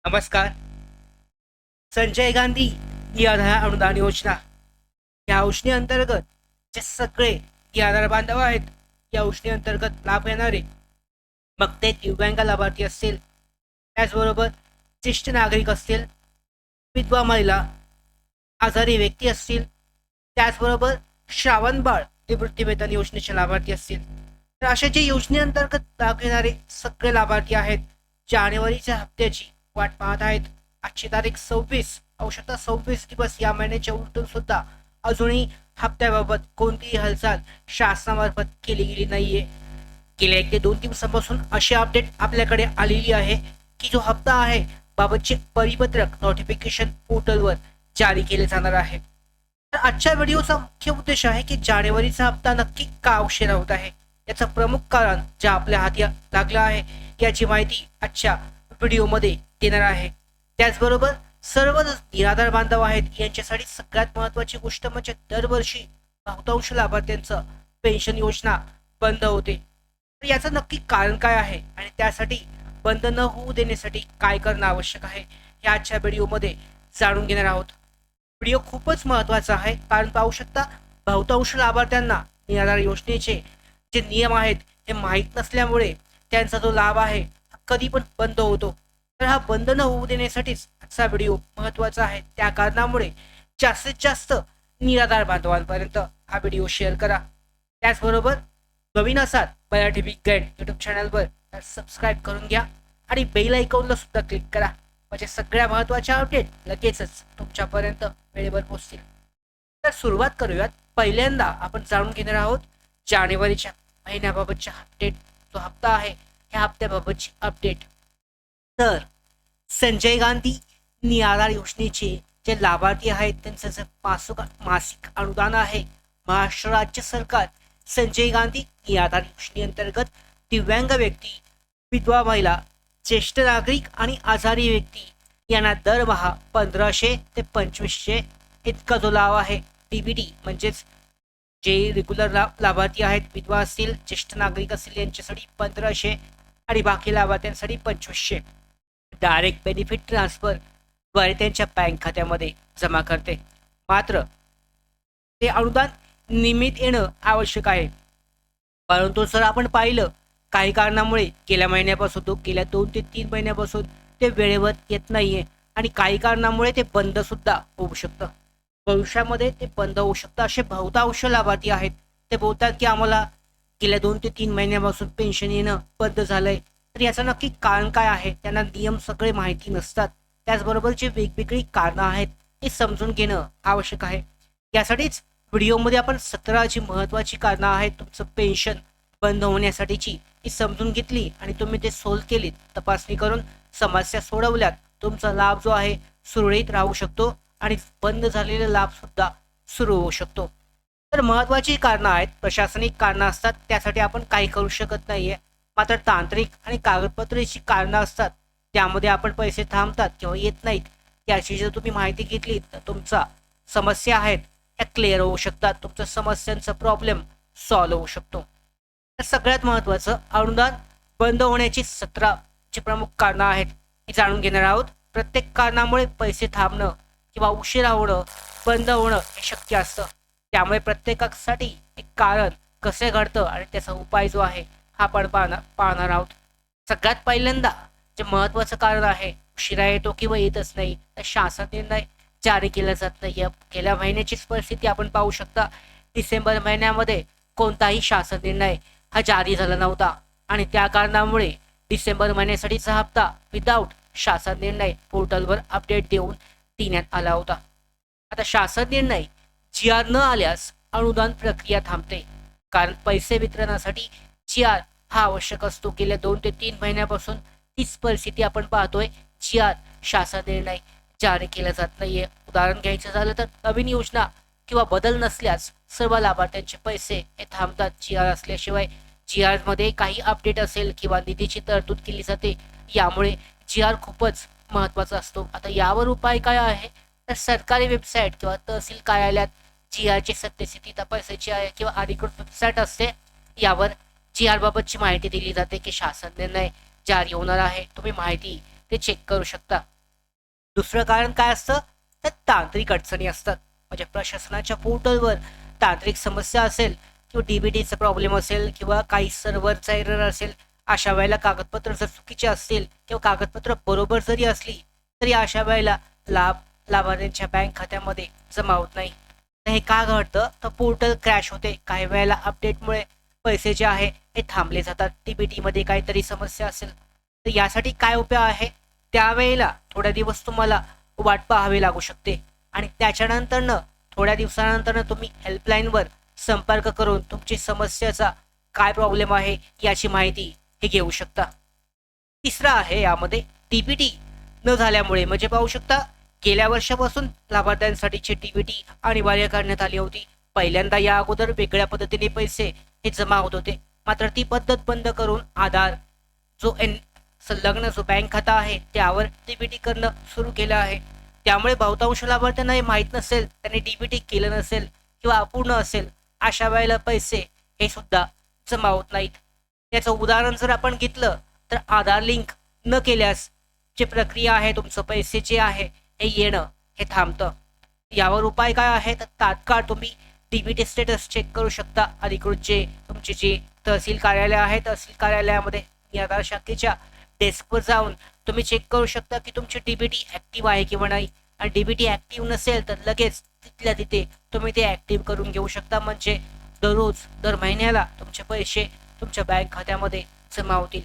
नमस्कार. संजय गांधी निराधार अनुदान योजना या योजनेअंतर्गत जे सगळे निराधार बांधव आहेत, या योजनेअंतर्गत लाभ घेणारे, मग ते दिव्यांग लाभार्थी असतील, त्याचबरोबर ज्येष्ठ नागरिक असतील, विधवा महिला, आजारी व्यक्ती असतील, त्याचबरोबर श्रावणबाळ निवृत्तीवेतन योजनेचे लाभार्थी असतील. तर अशा जे योजनेअंतर्गत लाभ घेणारे सगळे लाभार्थी आहेत, जानेवारीच्या हप्त्याची वाट पाहत आहेत. आजची तारीख 26, आवश्यकता 26 दिवस या महिन्याच्या उलटून सुद्धा अजूनही हप्त्याबाबत कोणतीही हालचाल शासनामार्फत केली गेली नाहीये. गेल्या 1 ते 2 दिवसांपासून अशी अपडेट आपल्याकडे आलेली आहे की जो हप्ता आहे बाबतचे परिपत्रक नोटिफिकेशन पोर्टलवर जारी केले जाणार आहे. तर आजच्या व्हिडिओचा मुख्य उद्देश आहे की जानेवारीचा हप्ता नक्की का उशिरा होत आहे, याचं प्रमुख कारण जे आपल्या हाती लागलं आहे याची माहिती आजच्या व्हिडिओमध्ये देणार आहे. त्याचबरोबर सर्व निराधार बांधव आहेत यांच्यासाठी सगळ्यात महत्वाची गोष्ट म्हणजे दरवर्षी बहुतांश लाभार्थ्यांचं पेन्शन योजना बंद होते. तर याचं नक्की कारण काय आहे आणि त्यासाठी बंद न होऊ देण्यासाठी काय करणं आवश्यक आहे हे आजच्या व्हिडिओमध्ये जाणून घेणार आहोत. व्हिडिओ खूपच महत्वाचा आहे कारण पाहू शकता बहुतांश लाभार्थ्यांना निराधार योजनेचे जे नियम आहेत हे माहीत नसल्यामुळे त्यांचा जो लाभ आहे कधी पण बंद होतो. तर हा बंद न होऊ देण्यासाठीच आजचा व्हिडिओ महत्वाचा आहे. त्या कारणामुळे जास्तीत जास्त निराधार बांधवांपर्यंत हा व्हिडिओ शेअर करा. त्याचबरोबर नवीन असाल मराठी बिग गाईड युट्यूब चॅनलवर तर सबस्क्राईब करून घ्या आणि बेल आयकॉनला सुद्धा क्लिक करा, म्हणजे सगळ्या महत्त्वाच्या अपडेट लगेचच तुमच्यापर्यंत वेळेवर पोहोचतील. तर सुरुवात करूयात. पहिल्यांदा आपण जाणून घेणार आहोत जानेवारीच्या महिन्याबाबतच्या अपडेट. जो हप्ता आहे ह्या हप्त्याबाबतची अपडेट. तर संजय गांधी निराधार योजनेचे जे लाभार्थी आहेत त्यांचं जे मासिक अनुदान आहे, महाराष्ट्र राज्य सरकार संजय गांधी निराधार योजनेअंतर्गत दिव्यांग व्यक्ती, विधवा महिला, ज्येष्ठ नागरिक आणि आजारी व्यक्ती यांना दरमहा 1500 ते 2500 इतका जो लाभ आहे डीबीटी म्हणजेच जे रेग्युलर लाभार्थी आहेत, विधवा असतील, ज्येष्ठ नागरिक असतील यांच्यासाठी 1500 आणि बाकी लाभार्थ्यांसाठी 2500 डायरेक्ट बेनिफिट ट्रान्सफर द्वारे त्यांच्या बँक खात्यामध्ये जमा करते. मात्र ते अनुदान नियमित येणं आवश्यक आहे. परंतु जर आपण पाहिलं काही कारणामुळे गेल्या महिन्यापासून तो गेल्या 2 ते 3 महिन्यापासून ते वेळेवर येत नाहीये आणि काही कारणामुळे ते बंद सुद्धा होऊ शकतं. भविष्यामध्ये ते बंद होऊ शकतं. असे बहुतांश लाभार्थी आहेत ते बोलतात की आम्हाला गेल्या 2 ते 3 महिन्यापासून पेन्शन येणं बंद झालंय. तर याचं नक्की कारण काय आहे, त्यांना नियम सगळे माहिती नसतात. त्याचबरोबर जे वेगवेगळी कारणं आहेत ते समजून घेणं आवश्यक आहे. यासाठीच व्हिडिओमध्ये आपण 17 जी महत्त्वाची कारणं आहेत तुमचं पेन्शन बंद होण्यासाठीची ती समजून घेतली आणि तुम्ही ते सोल्व केलीत, तपासणी करून समस्या सोडवल्यात, तुमचा लाभ जो आहे सुरळीत राहू शकतो आणि बंद झालेला लाभ सुद्धा सुरू होऊ शकतो. तर महत्त्वाची कारणं आहेत, प्रशासनिक कारणं असतात, त्यासाठी आपण काही करू शकत नाहीये. मात्र तांत्रिक आणि कागदपत्राची कारणं असतात, त्यामध्ये आपण पैसे थांबतात किंवा येत नाहीत. त्याची जर तुम्ही माहिती घेतली तर तुमचा समस्या आहेत त्या क्लिअर होऊ शकतात, तुमच्या समस्यांचा प्रॉब्लेम सॉल्व्ह होऊ शकतो. तर सगळ्यात महत्त्वाचं अनुदान बंद होण्याची 17 जी प्रमुख कारणं आहेत ही जाणून घेणार आहोत. प्रत्येक कारणामुळे पैसे थांबणं किंवा उशिरा होणं, बंद होणं हे शक्य असतं. त्यामुळे प्रत्येकासाठी एक कारण कसे घडतं आणि त्याचा उपाय जो आहे हा आपण पाहणार आहोत. सगळ्यात पहिल्यांदा जे महत्त्वाचं कारण आहे, उशिरा येतो किंवा येतच नाही तर शासन निर्णय जारी केला जात नाही. गेल्या महिन्याचीच परिस्थिती आपण पाहू शकता. डिसेंबर महिन्यामध्ये कोणताही शासन निर्णय हा जारी झाला नव्हता आणि त्या कारणामुळे डिसेंबर महिन्यासाठीचा हप्ता विदाऊट शासन निर्णय पोर्टलवर अपडेट देण्यात आला होता. आता शासन निर्णय जी आर न आल्यास अनुदान प्रक्रिया थांबते, कारण पैसे वितरणासाठी जी आर हा आवश्यक असतो. गेल्या 2 ते 3 महिन्यापासून तीच परिस्थिती आपण पाहतोय. जी आर शासन निर्णय जारी केला जात नाहीये. उदाहरण घ्यायचं झालं तर नवीन योजना किंवा बदल नसल्यास सर्व लाभार्थ्यांचे पैसे हे थांबतात जी आर असल्याशिवाय. जी आर मध्ये काही अपडेट असेल किंवा निधीची तरतूद केली जाते, यामुळे जी आर खूपच महत्त्वाचा असतो. आता यावर उपाय काय आहे तर सरकारी वेबसाईट किंवा तहसील कार्यालयात जी आरची सत्यस्थिती तपासायची आहे किंवा अधिकृत वेबसाईट असते, यावर जी आर बाबतची माहिती दिली जाते की शासन निर्णय जारी होणार आहे. तुम्ही माहिती ते चेक करू शकता. दुसरं कारण काय असतं तर तांत्रिक अडचणी असतात. म्हणजे प्रशासनाच्या पोर्टलवर तांत्रिक समस्या असेल किंवा डीबीटीचा प्रॉब्लेम असेल किंवा काही सर्व्हरचा एरर असेल, अशा वेळेला कागदपत्र जर चुकीचे असतील किंवा कागदपत्र बरोबर जरी असली तरी अशा वेळेला लाभार्थ्यांच्या बँक खात्यामध्ये जमा होत नाही. तर हे का घडतं तर पोर्टल क्रॅश होते. काही वेळेला अपडेटमुळे पैसे जे आहे हे थांबले जातात. डीबीटी मध्ये काहीतरी समस्या असेल तर यासाठी काय उपाय आहे, त्यावेळेला थोड्या दिवस तुम्हाला वाट पाहावी लागू शकते आणि त्याच्यानंतरनं थोड्या दिवसानंतर तुम्ही हेल्पलाईनवर संपर्क करून तुमची समस्याचा काय प्रॉब्लेम आहे याची माहिती हे घेऊ शकता. तिसरा आहे यामध्ये डीबीटी न झाल्यामुळे, म्हणजे पाहू शकता गेल्या वर्षापासून लाभार्थ्यांसाठीची डीबीटी अनिवार्य करण्यात आली होती. पहिल्यांदा या अगोदर वेगळ्या पद्धतीने पैसे हे जमा होत होते, मात्र ती पद्धत बंद करून आधार जो संलग्न जो बँक खाता आहे त्यावर डीबीटी करणं सुरू केलं आहे. त्यामुळे बहुतांश लाभार्थ्यांना हे माहीत नसेल, त्यांनी डीबीटी केलं नसेल किंवा अपूर्ण असेल, अशा वेळेला पैसे हे सुद्धा जमा होत नाहीत. याचं उदाहरण जर आपण घेतलं तर आधार लिंक न केल्यास जे प्रक्रिया आहे तुमचं पैसे जे आहे हे येणं हे थांबतं. यावर उपाय काय आहे तर तात्काळ तुम्ही डीबीटी स्टेटस चेक करू शकता. अधिकृत जे तुमचे जे तहसील कार्यालय आहे, तहसील कार्यालयामध्ये आधार शाखेच्या डेस्कवर जाऊन तुम्ही चेक करू शकता की तुमची डीबीटी ऍक्टिव्ह आहे किंवा नाही. आणि डीबीटी ऍक्टिव्ह नसेल तर लगेच तिथल्या तिथे तुम्ही ते ऍक्टिव्ह करून घेऊ शकता. म्हणजे दर महिन्याला तुमचे पैसे तुमच्या बँक खात्यामध्ये जमा होतील.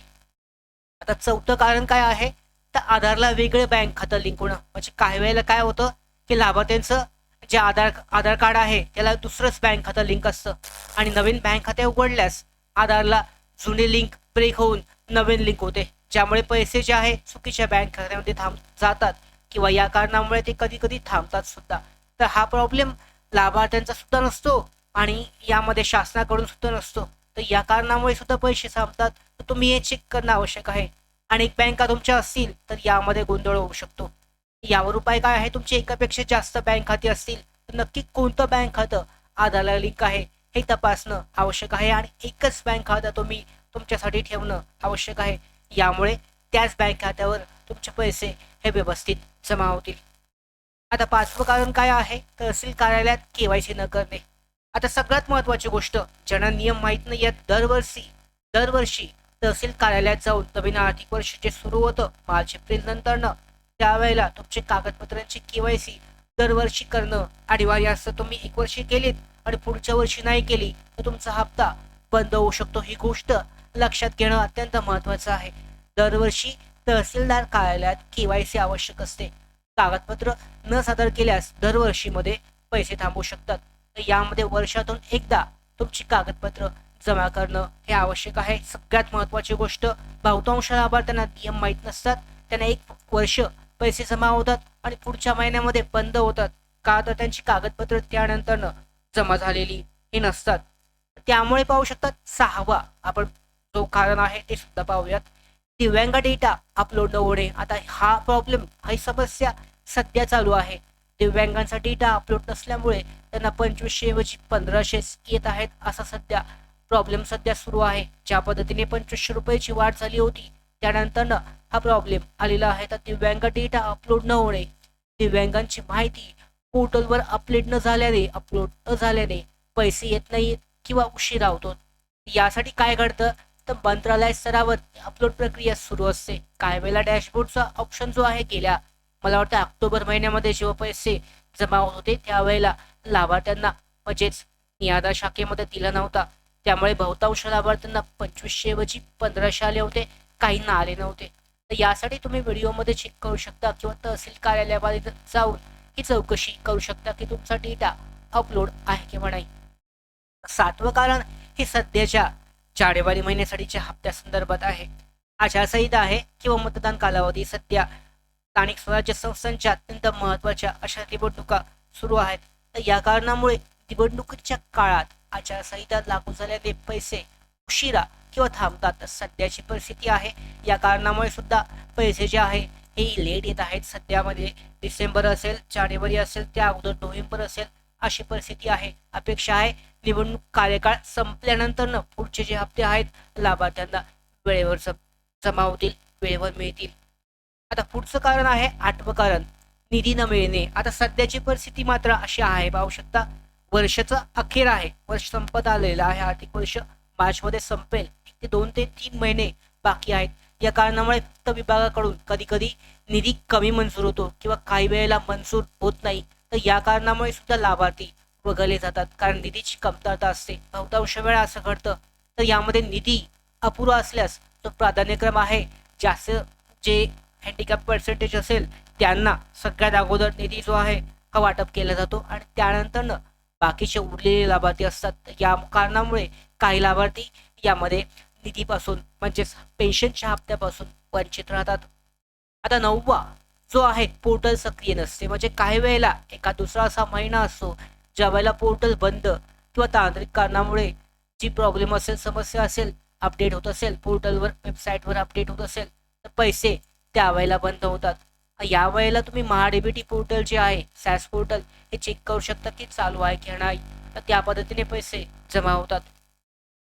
आता चौथं कारण काय आहे तर आधारला वेगळं बँक खातं लिंक होणं. म्हणजे काही वेळेला काय होतं की लाभार्थ्यांचं जे आधार कार्ड आहे त्याला दुसरंच बँक खातं लिंक असतं आणि नवीन बँक खाते उघडल्यास आधारला जुने लिंक ब्रेक होऊन नवीन लिंक होते, ज्यामुळे पैसे जे आहे चुकीच्या बँक खात्यामध्ये जातात किंवा या कारणामुळे ते कधी कधी थांबतात सुद्धा. तर हा प्रॉब्लेम लाभार्थ्यांचा सुद्धा नसतो आणि यामध्ये शासनाकडून सुद्धा नसतो. तर या कारणामुळे सुद्धा पैसे थांबतात. तर तुम्ही हे चेक करणं आवश्यक आहे. अनेक बँका तुमच्या असतील तर यामध्ये गोंधळ होऊ शकतो. यावर उपाय काय आहे, तुमची एकापेक्षा जास्त बँक खाती असतील तर नक्की कोणतं बँक खातं आधारला लिंक आहे हे तपासणं आवश्यक आहे आणि एकच बँक खाता तुम्ही तुमच्यासाठी ठेवणं आवश्यक आहे. यामुळे त्याच बँक खात्यावर तुमचे पैसे हे व्यवस्थित जमा होतील. आता पाचवं कारण काय आहे, तहसील कार्यालयात केवायसी न करणे. आता सगळ्यात महत्वाची गोष्ट, ज्यांना नियम माहीत नाही आहेत, दरवर्षी तहसील कार्यालयात जाऊन नवीन आर्थिक वर्ष जे सुरू होतं मार्च एप्रिल नंतरनं, त्यावेळेला तुमचे कागदपत्रांची केवायसी दरवर्षी करणं अनिवार्य असतं. तुम्ही एक वर्षी केलीत आणि पुढच्या वर्षी नाही केली तर तुमचा हप्ता बंद होऊ शकतो. ही गोष्ट लक्षात घेणं अत्यंत महत्वाचं आहे. दरवर्षी तहसीलदार कार्यालयात केवायसी आवश्यक असते. कागदपत्र न सादर केल्यास दरवर्षीमध्ये पैसे थांबू शकतात. तर यामध्ये वर्षातून एकदा तुमची कागदपत्र जमा करणं हे आवश्यक आहे. सगळ्यात महत्वाची गोष्ट, बहुतांश लाभार्थ्यांना नियम माहीत नसतात. त्यांना एक वर्ष पैसे जमा होतात आणि पुढच्या महिन्यामध्ये बंद होतात, का तर त्यांची कागदपत्र त्यानंतर जमा झालेली हे नसतात. त्यामुळे पाहू शकतात. सहावा आपण जो कारण आहे ते सुद्धा पाहूयात, दिव्यांग डेटा अपलोड न होणे. आता हा प्रॉब्लेम, ही समस्या सध्या चालू आहे. दिव्यांगांचा डेटा अपलोड नसल्यामुळे त्यांना 2500 ऐवजी 1500 येत आहेत, असा सध्या प्रॉब्लेम सुरू आहे. ज्या पद्धतीने 2500 रुपयाची वाढ झाली होती त्यानंतर हा प्रॉब्लेम आलेला आहे. तर दिव्यांग डेटा अपलोड न होणे, दिव्यांगांची माहिती पोर्टलवर अपलोड न झाल्याने पैसे येत नाहीत किंवा उशिरा होतो. यासाठी काय घडतं तर मंत्रालय स्तरावर अपलोड प्रक्रिया सुरू असते. काही वेळेला डॅशबोर्डचा ऑप्शन जो आहे, गेल्या मला वाटतं ऑक्टोबर महिन्यामध्ये जेव्हा पैसे जमा होत होते त्यावेळेला लाभार्थ्यांना म्हणजेच नियादा शाखेमध्ये दिला नव्हता. त्यामुळे बहुतांश लाभार्थ्यांना 2500 ऐवजी 1500 आले होते, काहींना आले नव्हते. तर यासाठी तुम्ही व्हिडिओमध्ये चेक करू शकता किंवा तहसील कार्यालयामध्ये जाऊन ही चौकशी करू शकता की तुमचा डेटा अपलोड आहे किंवा नाही. सातवं कारण हे सध्याच्या जानेवारी महिन्यासाठीच्या हप्त्या संदर्भात आहे. आचारसंहिता आहे किंवा मतदान कालावधी. सध्या स्थानिक स्वराज्य संस्थांच्या अत्यंत महत्वाच्या अशा निवडणुका सुरू आहेत. तर या कारणामुळे निवडणुकीच्या काळात आचारसंहिता लागू झाल्याने पैसे उशिरा किंवा थांबतात. सध्याची परिस्थिती आहे. या कारणामुळे सुद्धा पैसे जे आहे हे लेट येत आहेत. सध्यामध्ये डिसेंबर असेल, जानेवारी असेल, त्या अगोदर नोव्हेंबर असेल, अशी परिस्थिती आहे. अपेक्षा आहे निवडणूक कार्यकाळ संपल्यानंतर पुढचे जे हप्ते आहेत लाभार्थ्यांना वेळेवर जमा होतील, वेळेवर मिळतील. आता पुढचं कारण आहे आठवं कारण, निधी न मिळणे. आता सध्याची परिस्थिती मात्र अशी आहे, पाहू शकता वर्षाचं अखेर आहे, वर्ष संपत आलेलं आहे, आर्थिक वर्ष मार्चमध्ये संपेल. 2 ते 3 महिने बाकी आहेत. या कारणामुळे वित्त विभागाकडून कधी कधी निधी कमी मंजूर होतो किंवा काही वेळेला मंजूर होत नाही. तर या कारणामुळे सुद्धा लाभार्थी वगळले जातात, कारण निधीची कमतरता असते. बहुतांश वेळा असं घडतं. तर यामध्ये निधी अपुरा असल्यास तो प्राधान्यक्रम आहे, जास्त जे हँडिकॅप पर्सेंटेज असेल त्यांना सगळ्यात अगोदर निधी जो आहे हा वाटप केला जातो आणि त्यानंतर बाकीचे उरलेले लाभार्थी असतात. या कारणामुळे काही लाभार्थी यामध्ये निधीपासून म्हणजेच पेन्शनच्या हप्त्यापासून वंचित राहतात. आता 9वा जो आहे पोर्टल सक्रिय नसते. म्हणजे काही वेळेला एका दुसरा असा महिना असतो ज्या वेळेला पोर्टल बंद किंवा तांत्रिक कारणामुळे जी प्रॉब्लेम असेल, समस्या असेल, अपडेट होत असेल, पोर्टलवर वेबसाईटवर अपडेट होत असेल तर पैसे त्यावेळेला बंद होतात. या वेळेला तुम्ही महाडीबीटी पोर्टल जे आहे सॅस पोर्टल हे चेक करू शकता की चालू आहे की नाही. तर त्या पद्धतीने पैसे जमा होतात.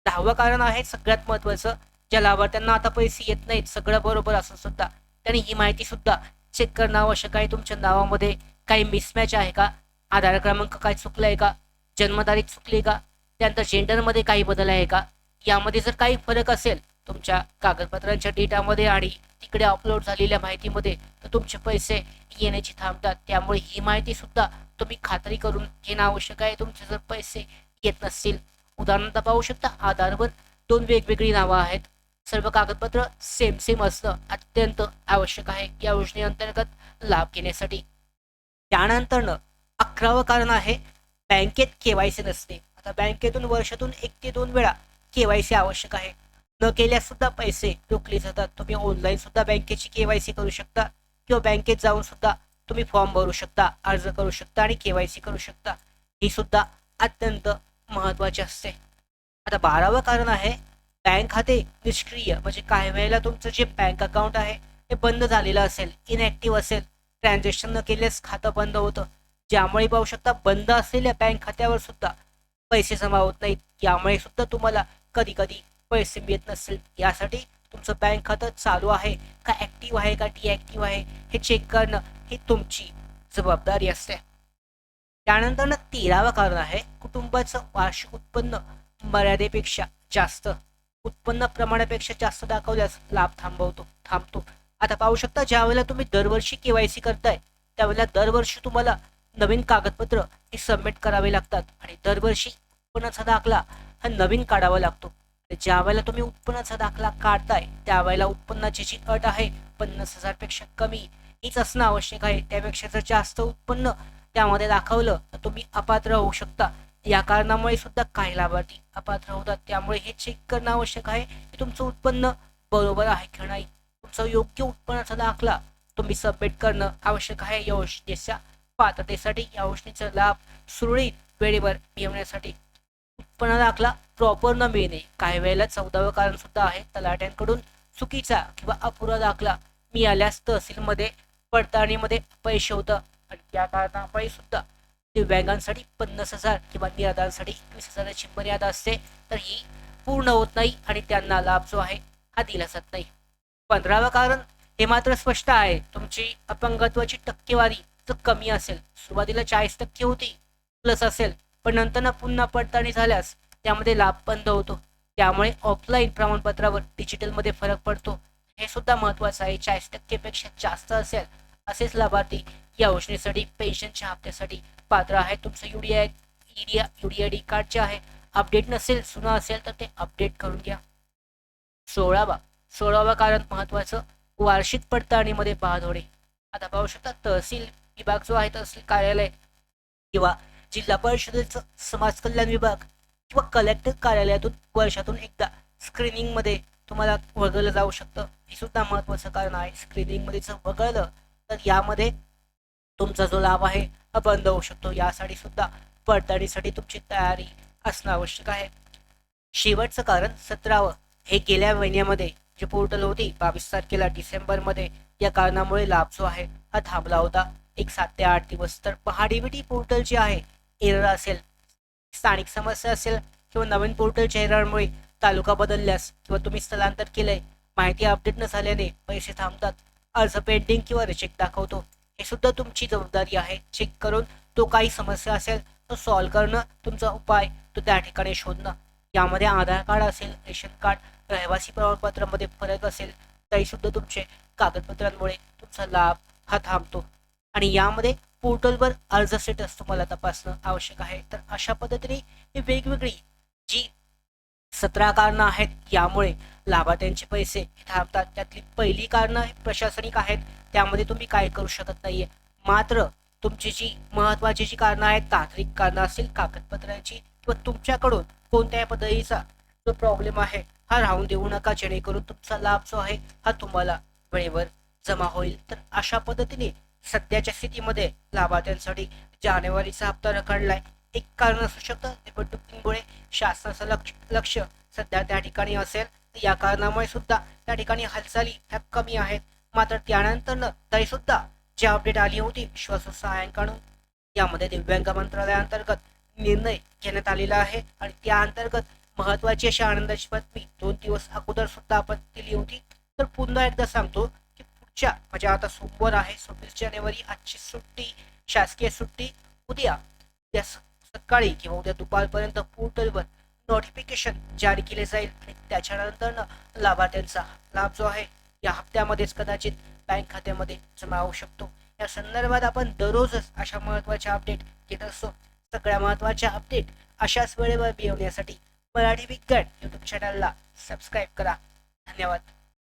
10वं कारण आहे सगळ्यात महत्त्वाचं, ज्या लाभार्थ्यांना आता पैसे येत नाहीत सगळं बरोबर असून सुद्धा त्यांनी ही माहिती सुद्धा चेक करणं आवश्यक आहे. तुमच्या नावामध्ये काही मिसमॅच आहे का, आधार क्रमांक काय चुकला आहे का, जन्मतारीख चुकली का, त्यानंतर जेंडरमध्ये काही बदल आहे का. यामध्ये जर काही फरक असेल तुमच्या कागदपत्रांच्या डेटामध्ये आणि तिकडे अपलोड झालेल्या माहितीमध्ये तर तुमचे पैसे येण्याची थांबतात. त्यामुळे ही माहिती सुद्धा तुम्ही खात्री करून घेणं आवश्यक आहे. तुमचे जर पैसे येत नसतील, उदाहरणार्थ पाहू शकता आधारवर 2 वेगवेगळी नावं आहेत, सर्व कागदपत्र सेम असणं अत्यंत आवश्यक आहे या योजनेअंतर्गत लाभ घेण्यासाठी. त्यानंतर 11वं कारण आहे बँकेत केवायसी नसते. आता बँकेतून वर्षातून 1 ते 2 वेळा केवायसी आवश्यक आहे. न केल्यास सुद्धा पैसे रोखले जातात. तुम्ही ऑनलाईन सुद्धा बँकेची केवायसी करू शकता किंवा बँकेत जाऊन सुद्धा तुम्ही फॉर्म भरू शकता, अर्ज करू शकता आणि केवायसी करू शकता. ही सुद्धा अत्यंत महत्वाचे असते. आता 12वं कारण आहे बँक खाते निष्क्रिय. म्हणजे काही वेळेला तुमचं जे बँक अकाउंट आहे ते बंद झालेलं असेल, इनॅक्टिव्ह असेल, ट्रान्झॅक्शन न केल्यास खातं बंद होतं, ज्यामुळे पाहू शकता बंद असलेल्या बँक खात्यावर सुद्धा पैसे जमा होत नाहीत. यामुळे सुद्धा तुम्हाला कधी कधी पैसे मिळत नसेल. यासाठी तुमचं बँक खातं चालू आहे का, ऍक्टिव्ह आहे का डिऍक्टिव्ह आहे हे चेक करणं ही तुमची जबाबदारी असते. त्यानंतर 13वं कारण आहे कुटुंबाचं वार्षिक उत्पन्न मर्यादेपेक्षा जास्त, उत्पन्न प्रमाणापेक्षा जास्त दाखवल्यास लाभ थांबतो. आता पाहू शकता ज्या वेळेला तुम्ही दरवर्षी केवायसी करताय त्यावेळेला दरवर्षी तुम्हाला नवीन कागदपत्र हे सबमिट करावे लागतात आणि दरवर्षी उत्पन्नाचा दाखला हा नवीन काढावा लागतो. ज्या वेळेला तुम्ही उत्पन्नाचा दाखला काढताय त्यावेळेला उत्पन्नाची जी अट आहे 50,000 पेक्षा कमी हीच असणं आवश्यक आहे. त्यापेक्षा जर जास्त उत्पन्न त्यामध्ये दाखवलं तर तुम्ही अपात्र होऊ शकता. या कारणामुळे सुद्धा काही लाभार्थी अपात्र होतात. त्यामुळे हे चेक करणं आवश्यक आहे की तुमचं उत्पन्न बरोबर आहे की नाही. तुमचा योग्य उत्पन्नाचा दाखला तुम्ही सबमिट करणं आवश्यक आहे या योजनेच्या पात्रतेसाठी. या योजनेचा लाभ सुरळीत वेळेवर मिळवण्यासाठी उत्पन्न दाखला प्रॉपर न मिळणे काही वेळेला 14वं कारण सुद्धा आहे. तलाठ्यांकडून चुकीचा किंवा अपुरा दाखला मिळाल्यास तहसीलमध्ये पडताळणीमध्ये पैसे होतं आणि त्या कारणामुळे सुद्धा दिव्यांगांसाठी 50,000 किंवा निराधारांसाठी 21,000ची मर्यादा असते. तर ही पूर्ण होत नाही आणि त्यांना लाभ जो आहे हा दिला जात नाही. 15वं कारण हे मात्र स्पष्ट आहे, तुमची अपंगत्वाची टक्केवारी जर कमी असेल, सुरुवातीला 40% होती प्लस असेल पण नंतर पुन्हा पडताळणी झाल्यास त्यामध्ये लाभ बंद होतो. त्यामुळे ऑफलाईन प्रमाणपत्रावर डिजिटलमध्ये फरक पडतो. हे सुद्धा महत्वाचं आहे. 40% पेक्षा जास्त असेल असेच लाभार्थी या योजनेसाठी पेन्शनच्या हप्त्यासाठी पात्र आहे. तुमचं यूडीआयडी कार्ड जे आहे अपडेट नसेल, जुनं असेल तर ते अपडेट करून घ्या. 16वं कारण महत्वाचं वार्षिक पडताळणीमध्ये बाद होणे. आता पाहू शकता तहसील विभाग जो आहे, तहसील कार्यालय किंवा जिल्हा परिषदेचं समाज कल्याण विभाग किंवा कलेक्टर कार्यालयातून वर्षातून एकदा स्क्रीनिंग मध्ये तुम्हाला वगळलं जाऊ शकतं. हे सुद्धा महत्वाचं कारण आहे. स्क्रीनिंग मध्ये जर वगळलं तर यामध्ये तुमचा जो लाभ आहे हा बंद होऊ शकतो. यासाठी सुद्धा पडताळणीसाठी तुमची तयारी असणं आवश्यक आहे. शेवटचं कारण 17वं हे गेल्या महिन्यामध्ये जे पोर्टल होती 22 तारखेला डिसेंबरमध्ये या कारणामुळे लाभ जो आहे हा थांबला होता 7 ते 8 दिवस. तर महाडीबीटी पोर्टल जे आहे एरर असेल, स्थानिक समस्या असेल किंवा नवीन पोर्टलच्या एररमुळे तालुका बदलल्यास किंवा तुम्ही स्थलांतर केलंय, माहिती अपडेट न झाल्याने पैसे थांबतात, अर्ज पेंडिंग किंवा रिजेक्ट दाखवतो. हे सुद्धा तुमची जबाबदारी आहे. चेक करून तो काही समस्या असेल तो सॉल्व्ह करणं, तुमचा उपाय तो त्या ठिकाणी शोधणं. यामध्ये आधार कार्ड असेल, रेशन कार्ड, रहिवासी प्रमाणपत्रामध्ये फरक असेल तरी सुद्धा तुमचे कागदपत्रांमुळे तुमचा लाभ हा थांबतो. आणि यामध्ये पोर्टलवर अर्ज स्टेटस तुम्हाला तपासणं आवश्यक आहे. तर अशा पद्धतीने ही वेगवेगळी जी 17 कारणं आहेत यामुळे लाभार्थ्यांचे पैसे थांबतात. त्यातली पहिली कारणं प्रशासनिक आहेत, त्यामध्ये तुम्ही काय करू शकत नाहीये. मात्र तुमची जी महत्वाची जी कारणं आहेत, तांत्रिक कारणं असतील, कागदपत्रांची किंवा तुमच्याकडून कोणत्याही पद्धतीचा जो प्रॉब्लेम आहे हा राहून देऊ नका, जेणेकरून तुमचा लाभ जो आहे हा तुम्हाला वेळेवर जमा होईल. तर अशा पद्धतीने सध्याच्या स्थितीमध्ये लाभार्थ्यांसाठी जानेवारीचा हप्ता रखडलाय. एक कारण असू शकतं निवडणुकीमुळे शासनाचं लक्ष सध्या त्या ठिकाणी असेल, या कारणामुळे सुद्धा त्या ठिकाणी हालचाली ह्या कमी आहेत. मात्र त्यानंतर तरी सुद्धा जी अपडेट आली होती विश्वासू सहाय्यकांकडून, यामध्ये दिव्यांग मंत्रालयाअंतर्गत निर्णय घेण्यात आलेला आहे आणि त्या अंतर्गत महत्वाची अशी आनंदाची बातमी 2 दिवस अगोदर सुद्धा आपण दिली होती. तर पुन्हा एकदा सांगतो की पुढच्या म्हणजे आता सोमवार आहे 26 जानेवारी, आजची सुट्टी, शासकीय सुट्टी, उद्या उद्या सकाळी किंवा उद्या दुपारपर्यंत पोर्टलवर नोटिफिकेशन जारी केले जाईल आणि त्याच्यानंतर लाभार्थ्यांचा लाभ जो आहे या हप्त्यामध्येच कदाचित बँक खात्यामध्ये जमा होऊ शकतो. या संदर्भात आपण दररोजच अशा महत्वाच्या अपडेट घेत असतो. सगळ्या महत्वाच्या अपडेट अशाच वेळेवर मिळवण्यासाठी मराठी विज्ञान युट्यूब चॅनलला सबस्क्राईब करा. धन्यवाद.